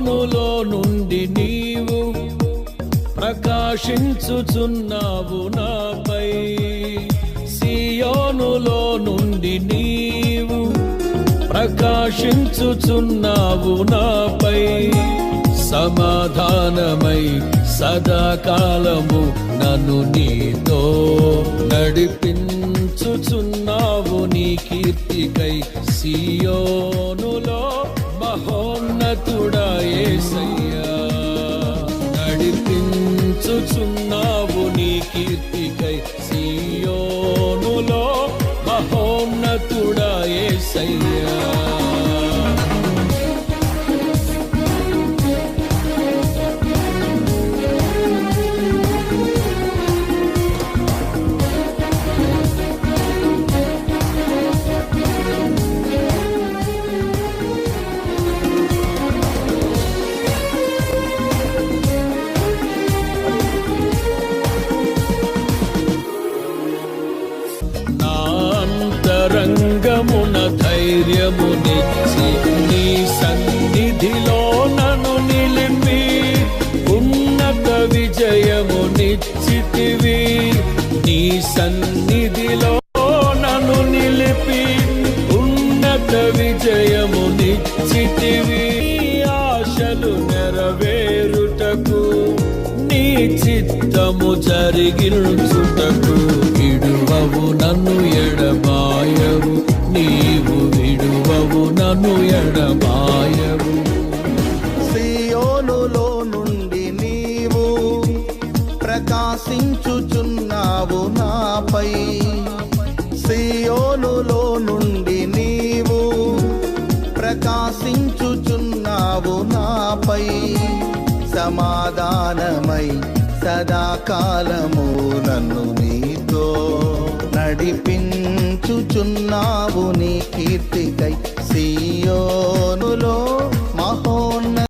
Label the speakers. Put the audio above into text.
Speaker 1: సియోనులో నుండి నీవు ప్రకాశించుచున్నావు నాపై. సియోనులో నుండి నీవు ప్రకాశించుచున్నావు నాపై. సమాధానమై సదాకాలము నన్ను నీతో నడిపించుచున్నావు నీ కీర్తికై. సియోనులో మహోన్నతుడా యేసయ్యా, నడిపించుచున్నావు నీ కీర్తికై. సియోనులో మహోన్నతుడా యేసయ్యా. రంగమున ధైర్యమునిచ్చి నీ సన్నిధిలో నన్ను నిలిపి ఉన్నత విజయమునిచ్చితివి. నీ సన్నిధిలో నన్ను నిలిపి ఉన్నత విజయమునిచ్చితివి. ఆశలు నెరవేరుటకు నీ చిత్తము జరిగించుటకు విడువవు నన్ను ఎడబాయవు, నీవు విడువవు నన్ను ఎడబాయవు.
Speaker 2: సియోనులో నుండి నీవు ప్రకాశించుచున్నావు నాపై. సియోనులో నుండి నీవు ప్రకాశించుచున్నావు నాపై. సమాధానమై సదాకాలము నన్ను నీతో నడిపించుచున్నావు నీ కీర్తికై. సియోనులో